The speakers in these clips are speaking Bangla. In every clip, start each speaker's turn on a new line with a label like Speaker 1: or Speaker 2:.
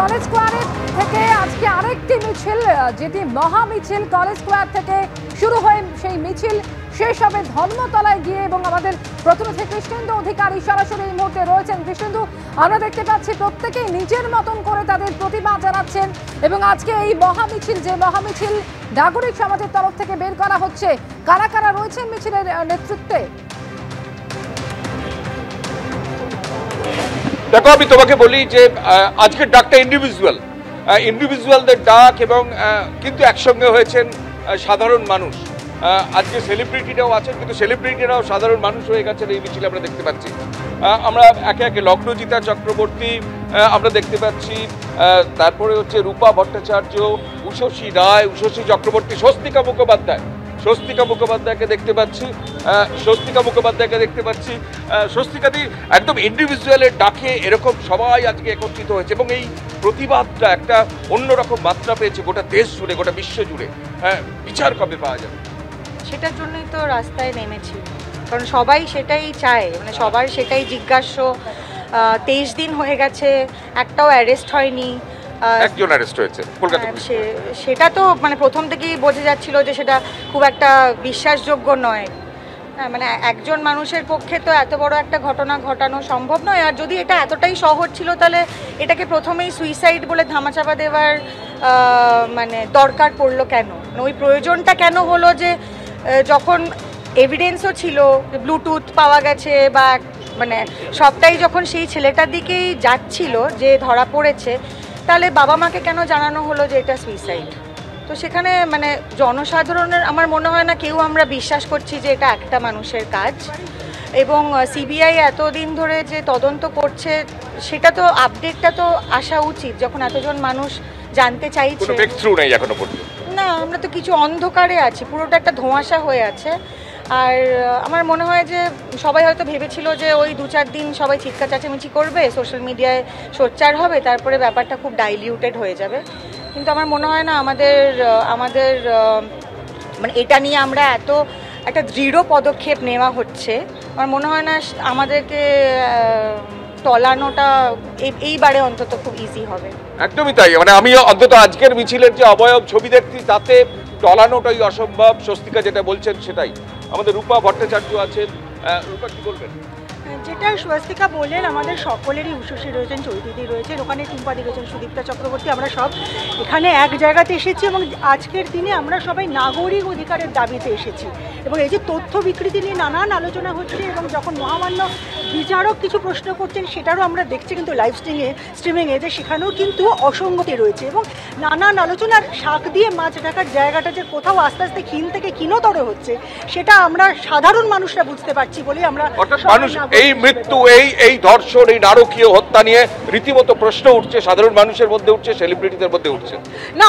Speaker 1: কলেজ স্কোয়ারে থেকে আজকে আরেকটি মিছিল, যেটি মহা মিছিল কলেজ স্কোয়ার থেকে শুরু হয়ে সেই মিছিল শেষ হবে ধর্মতলায় গিয়ে। এবং আমাদের প্রতিনিধি কৃষ্ণেন্দু অধিকারী সরাসরি এই মুহূর্তে রয়েছেন। কৃষ্ণেন্দু, আমরা দেখতে পাচ্ছি প্রত্যেকেই নিজের মতন করে তাদের প্রতিবাদ জানাচ্ছেন এবং আজকে এই মহা মিছিল, যে মহা মিছিল নাগরিক সমাজের তরফ থেকে বের করা হচ্ছে, কারা কারা রয়েছেন মিছিলের নেতৃত্বে?
Speaker 2: দেখো, আমি তোমাকে বলি যে আজকের ডাকটা ইন্ডিভিজুয়ালদের ডাক, এবং কিন্তু একসঙ্গে হয়েছেন সাধারণ মানুষ। আজকে সেলিব্রিটিরাও আছেন, কিন্তু সেলিব্রিটিরাও সাধারণ মানুষ হয়ে গেছেন এই মিছিলে আমরা দেখতে পাচ্ছি। আমরা একে একে লগ্নজিতা চক্রবর্তী আমরা দেখতে পাচ্ছি, তারপরে হচ্ছে রূপা ভট্টাচার্য, উষসী রায়, উষসী চক্রবর্তী, স্বস্তিকা মুখোপাধ্যায়কে দেখতে পাচ্ছি। স্বস্তিকাদি একদম ইন্ডিভিজুয়ালের ডাকে এরকম সবাই আজকে একত্রিত হয়েছে এবং এই প্রতিবাদটা একটা অন্যরকম মাত্রা পেয়েছে গোটা দেশ জুড়ে, গোটা বিশ্ব জুড়ে। বিচার কবে পাওয়া যাবে
Speaker 3: সেটার জন্যই তো রাস্তায় নেমেছি, কারণ সবাই সেটাই চায়, মানে সবার সেটাই জিজ্ঞাস্য। 23 দিন হয়ে গেছে, একটাও অ্যারেস্ট হয়নি।
Speaker 2: একজন অ্যারেস্ট হয়েছে কলকাতা পুলিশ।
Speaker 3: সেটা তো মানে প্রথম থেকেই বোঝা যাচ্ছিল যে সেটা খুব একটা বিশ্বাসযোগ্য নয়। মানে একজন মানুষের পক্ষে তো এত বড় একটা ঘটনা ঘটানো সম্ভব নয়। আর যদি এটা এতটাই সহজ ছিল তাহলে এটাকে প্রথমেই সুইসাইড বলে ধামাচাপা দেওয়ার মানে দরকার পড়লো কেন? ওই প্রয়োজনটা কেন হলো যে যখন এভিডেন্সও ছিল, ব্লুটুথ পাওয়া গেছে বা মানে সবটাই যখন সেই ছেলেটার দিকেই যাচ্ছিল যে ধরা পড়েছে, তাহলে বাবা মাকে কেন জানানো হলো যে এটা সুইসাইড? তো সেখানে মানে জনসাধারণের আমার মনে হয় না কেউ আমরা বিশ্বাস করছি যে এটা একটা মানুষের কাজ। এবং সিবিআই এতদিন ধরে যে তদন্ত করছে সেটা তো আপডেটটা তো আসা উচিত, যখন এতজন মানুষ জানতে চাইছে। না, আমরা তো কিছু অন্ধকারে আছি, পুরোটা একটা ধোঁয়াশা হয়ে আছে। আর আমার মনে হয় যে সবাই হয়তো ভেবেছিল যে ওই 2-4 দিন সবাই চিৎকার চেঁচামেচি করবে, সোশ্যাল মিডিয়ায় সোচ্চার হবে, তারপরে ব্যাপারটা খুব ডাইলিউটেড হয়ে যাবে। কিন্তু আমার মনে হয় না আমাদের মানে এটা নিয়ে আমরা এত একটা দৃঢ় পদক্ষেপ নেওয়া হচ্ছে, আমার মনে হয় না আমাদেরকে টলানোটা এইবারে অন্তত খুব ইজি হবে।
Speaker 2: একদমই তাই। মানে আমি অন্তত আজকের মিছিলের যে অবয়ব ছবি দেখছি তাতে টলানোটাই অসম্ভব। স্বস্তিকা যেটা বলছেন সেটাই। আমাদের রূপা ভট্টাচার্য আছেন। রূপা, কি বলবেন?
Speaker 4: যেটা স্বস্তিকা বললেন, আমাদের সকলেরই উষসী রয়েছেন, চৈতিদি রয়েছেন, ওখানে টুম্পাদি রয়েছেন, সুদীপ্তা চক্রবর্তী, আমরা সব এখানে এক জায়গাতে এসেছি এবং আজকের দিনে আমরা সবাই নাগরিক অধিকারের দাবিতে এসেছি। এবং এই যে তথ্য বিকৃতি নিয়ে নানান আলোচনা হচ্ছে এবং যখন মহামান্য বিচারক কিছু প্রশ্ন করছেন সেটারও আমরা দেখছি কিন্তু লাইভ স্ট্রিমিংয়ে যে সেখানেও কিন্তু অসঙ্গতি রয়েছে এবং নানান আলোচনার শাক দিয়ে মাছ ঢাকার জায়গাটা যে কোথাও আস্তে আস্তে ক্ষীণ থেকে ক্ষীণতর হচ্ছে সেটা আমরা সাধারণ মানুষরা বুঝতে পারছি বলেই আমরা
Speaker 2: এই মৃত্যু, এই ধর্ষণ, এই নারকীয় হত্যা নিয়ে রীতিমতো প্রশ্ন উঠছে, সাধারণ মানুষের মধ্যে উঠছে, সেলিব্রিটিদের মধ্যে উঠছে।
Speaker 5: না,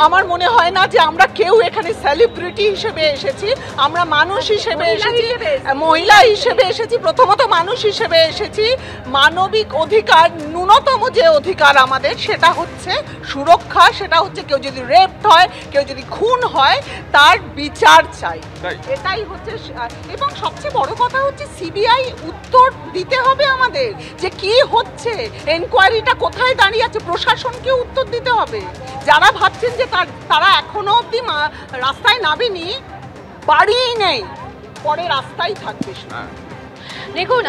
Speaker 5: আমার মনে হয় না যে আমরা কেউ এখানে সেলিব্রিটি হিসেবে এসেছি, আমরা মানুষ হিসেবে এসেছি, মহিলা হিসেবে এসেছি, প্রথমত মানুষ হিসেবে এসেছি। মানবিক অধিকার, ন্যূনতম যে অধিকার আমাদের সেটা হচ্ছে সুরক্ষা, সেটা হচ্ছে কেউ যদি রেপ হয়, কেউ যদি খুন হয় তার বিচার চাই, এটাই হচ্ছে। এবং সবচেয়ে বড় কথা হচ্ছে সিবিআই উত্তর দিতে হবে আমাদের যে কি হচ্ছে, এনকোয়ারিটা কোথায় দাঁড়িয়ে আছে, প্রশাসনকে উত্তর দিতে হবে। যারা ভাবছেন যে তারা এখনো অবধি রাস্তায় নামেনি, বাড়িই নেই, পরে রাস্তায় থাকবে।
Speaker 6: দেখুন,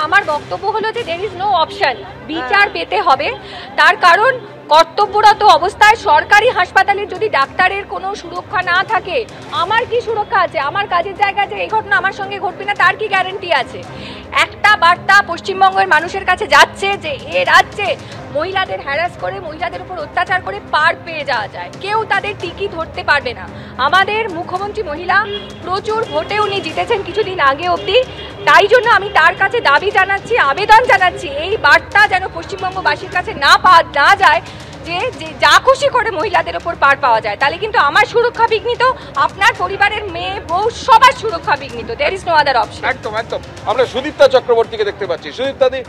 Speaker 6: আমার বক্তব্য হলো যে দেয়ার ইজ নো অপশন, বিচার পেতে হবে। তার কারণ কর্তব্যরত অবস্থায় সরকারি হাসপাতালে যদি ডাক্তারের কোনো সুরক্ষা না থাকে, আমার কি সুরক্ষা আছে? আমার কাজের জায়গায় যে এই ঘটনা আমার সঙ্গে ঘটবে না তার কি গ্যারান্টি আছে? একটা বার্তা পশ্চিমবঙ্গের মানুষের কাছে যাচ্ছে যে এ রাজ্যে মহিলাদের হ্যারাস করে, মহিলাদের উপর অত্যাচার করে পার পেয়ে যাওয়া যায়, কেউ তাদের টিকি ধরতে পারবে না। আমাদের মুখ্যমন্ত্রী মহিলা প্রচুর ভোটে উনি জিতেছেন কিছুদিন আগে অবধি, তাই জন্য আমি তার কাছে দাবি জানাচ্ছি, আবেদন জানাচ্ছি, এই বার্তা যেন পশ্চিমবঙ্গবাসীর কাছে না যায় যে যা খুশি করে মহিলাদের ওপর পার পাওয়া যায়, তাহলে কিন্তু আমার সুরক্ষা বিঘ্নিত, আপনার পরিবারের মেয়ে বউ সবার সুরক্ষা বিঘ্নিত। There is no other option.
Speaker 2: একদম। আমরা সুদীপ্তা চক্রবর্তীকে দেখতে পাচ্ছি। সুদীপ্তাদি,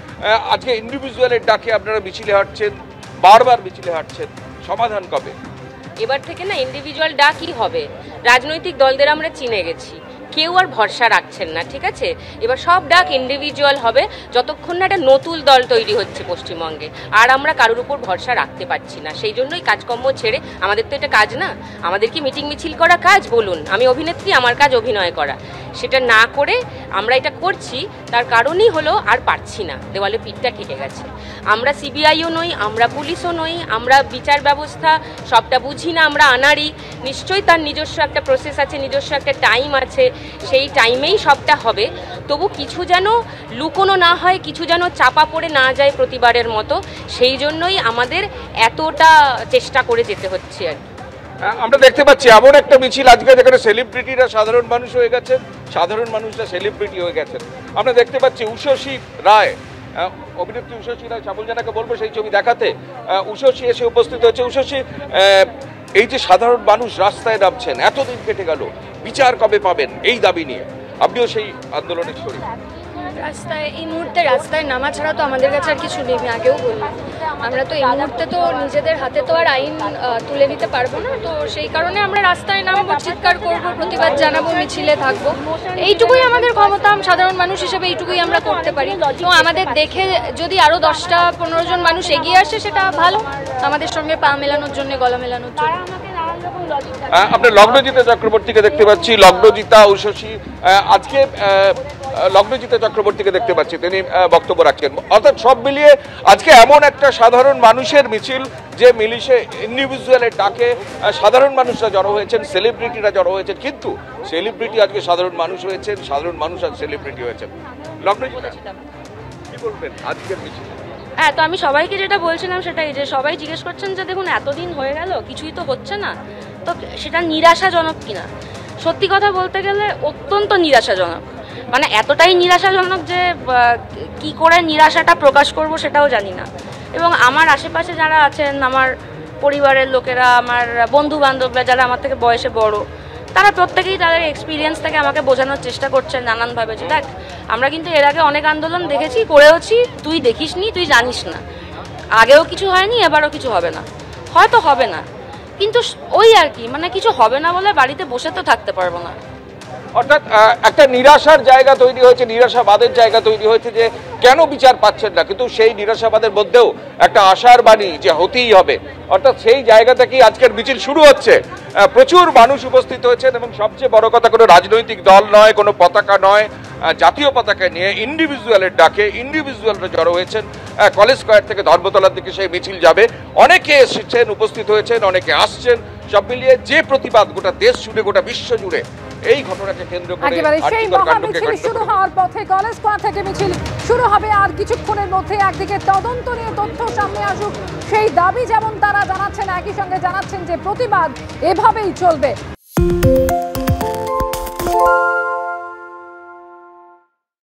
Speaker 2: আজকে ইন্ডিভিজুয়ালের ডাকে আপনারা মিছিলে হাঁটছেন, বারবার মিছিলে হাঁটছেন, সমাধান কবে?
Speaker 7: এবার থেকে না ইন্ডিভিজুয়াল ডাকই হবে। রাজনৈতিক দলদের আমরা চিনে গেছি, কেউ আর ভরসা রাখছেন না, ঠিক আছে? এবার সব ডাক ইন্ডিভিজুয়াল হবে যতক্ষণ না একটা নতুন দল তৈরি হচ্ছে পশ্চিমবঙ্গে, আর আমরা কারোর উপর ভরসা রাখতে পারছি না। সেই জন্যই কাজকর্ম ছেড়ে, আমাদের তো এটা কাজ না, আমাদের কি মিটিং মিছিল করা কাজ বলুন? আমি অভিনেত্রী, আমার কাজ অভিনয় করা, সেটা না করে আমরা এটা করছি। তার কারণই হলো আর পারছি না, দেওয়ালে পিঠটা ঠেকে গেছে। আমরা সিবিআইও নই, আমরা পুলিশও নই, আমরা বিচার ব্যবস্থা সবটা বুঝি না, আমরা আনারি। নিশ্চয়ই তার নিজস্ব একটা প্রসেস আছে, নিজস্ব একটা টাইম আছে, সেই টাইমেই সবটা হবে। তবু কিছু যেন লুকোনো না হয়, কিছু যেন চাপা পড়ে না যায় প্রতিবারের মতো, সেই জন্যই আমাদের এতটা চেষ্টা করে যেতে হচ্ছে আর কি।
Speaker 2: আমরা দেখতে পাচ্ছি এমন একটা মিছিল আজকে যেখানে সেলিব্রিটিরা সাধারণ মানুষ হয়ে গেছেন, সাধারণ মানুষরা সেলিব্রিটি হয়ে গেছেন। আমরা দেখতে পাচ্ছি উষসী রায়, অভিনেত্রী উষসী রায়, সাবল জানাকে বলবো সেই ছবি দেখাতে। উষসী এসে উপস্থিত হয়েছে। উষসী, এই যে সাধারণ মানুষ রাস্তায় নামছেন, এতদিন কেটে গেল, বিচার কবে পাবেন এই দাবি নিয়ে আপনিও সেই আন্দোলনের শরীর।
Speaker 6: রাস্তায় এই মুহূর্তে রাস্তায় নামা ছাড়া তো আমাদের কাছে আর কিছু নেই। আমি আগেও বললাম, আমরা তো এই মুহূর্তে তো নিজেদের হাতে তো আর আইন তুলে নিতে পারবো না। তো সেই কারণে আমরা রাস্তায় নামবো, চিৎকার করবো, প্রতিবাদ জানাবো, মিছিলে থাকবো। এইটুকুই আমাদের ক্ষমতা, সাধারণ মানুষ হিসেবে এইটুকুই আমরা করতে পারি। তো আমাদের দেখে যদি আরো 10-15 জন মানুষ এগিয়ে আসে সেটা ভালো, আমাদের সঙ্গে পা মেলানোর জন্য, গলা মেলানোর জন্য।
Speaker 2: আমরা লগ্নজিতা চক্রবর্তীকে দেখতে পাচ্ছি, লগ্নজিতা, উষসী, আজকে লগ্নজিতা চক্রবর্তীকে দেখতে পাচ্ছি, তিনি বক্তব্য রাখছেন। অর্থাৎ সব মিলিয়ে আজকে এমন একটা সাধারণ মানুষের মিছিল যে মিলিশে ইন্ডিভিজুয়ালের ডাকে সাধারণ মানুষরা জড়ো হয়েছেন, সেলিব্রিটিরা জড়ো হয়েছেন, কিন্তু সেলিব্রিটি আজকে সাধারণ মানুষ হয়েছেন, সাধারণ মানুষ আজ সেলিব্রিটি হয়েছেন। লগ্নজিতা, কি বলবেন আজকের মিছিল?
Speaker 8: হ্যাঁ, তো আমি সবাইকে যেটা বলছিলাম সেটাই, যে সবাই জিজ্ঞেস করছেন যে দেখুন এতদিন হয়ে গেল কিছুই তো হচ্ছে না, তো সেটা নিরাশাজনক কিনা। সত্যি কথা বলতে গেলে অত্যন্ত নিরাশাজনক, মানে এতটাই নিরাশাজনক যে কি করে নিরাশাটা প্রকাশ করব সেটাও জানি না। এবং আমার আশেপাশে যারা আছেন, আমার পরিবারের লোকেরা, আমার বন্ধু বান্ধবরা যারা আমার থেকে বয়সে বড়, তারা প্রত্যেকেই তাদের এক্সপিরিয়েন্স থেকে আমাকে বোঝানোর চেষ্টা করছেন নানানভাবে যে দেখ আমরা কিন্তু এর আগে অনেক আন্দোলন দেখেছি, করেওছি, তুই দেখিসনি, তুই জানিস না, আগেও কিছু হয়নি, এবারও কিছু হবে না, হয়তো হবে না, কিন্তু ওই আর কি, মানে কিছু হবে না বলে বাড়িতে বসে তো থাকতে পারবো না।
Speaker 2: অর্থাৎ একটা নিরাশার জায়গা তৈরি হয়েছে, নিরাশাবাদের জায়গা তৈরি হয়েছে যে কেন বিচার পাচ্ছেন না, কিন্তু সেই নিরাশাবাদের মধ্যেও একটা আশার বাণী যে হতেই হবে। অর্থাৎ সেই জায়গা থেকেই আজকের মিছিল শুরু হচ্ছে। প্রচুর মানুষ উপস্থিত হয়েছেন এবং সবচেয়ে বড় কথা, কোনো রাজনৈতিক দল নয়, কোনো পতাকা নয়, জাতীয় পতাকা নিয়ে ইন্ডিভিজুয়ালের ডাকে ইন্ডিভিজুয়ালরা জড়ো হয়েছেন। কলেজ স্কয়ার থেকে ধর্মতলার দিকে সেই মিছিল যাবে। অনেকে এসেছেন, উপস্থিত হয়েছেন, অনেকে আসছেন। সব মিলিয়ে যে প্রতিবাদ গোটা দেশ জুড়ে, গোটা বিশ্ব জুড়ে এই ঘটনাকে কেন্দ্র করে
Speaker 1: সেই মহামিছিল শুরু হওয়ার পথে কলেজ স্কয়ার থেকে মিছিল শুরু হবে। আর কিছুক্ষণের মধ্যে একদিকে তদন্ত নিয়ে তথ্য সামনে আসুক সেই দাবি যেমন তারা জানাচ্ছেন, একই সঙ্গে জানাচ্ছেন যে প্রতিবাদ এভাবেই চলবে।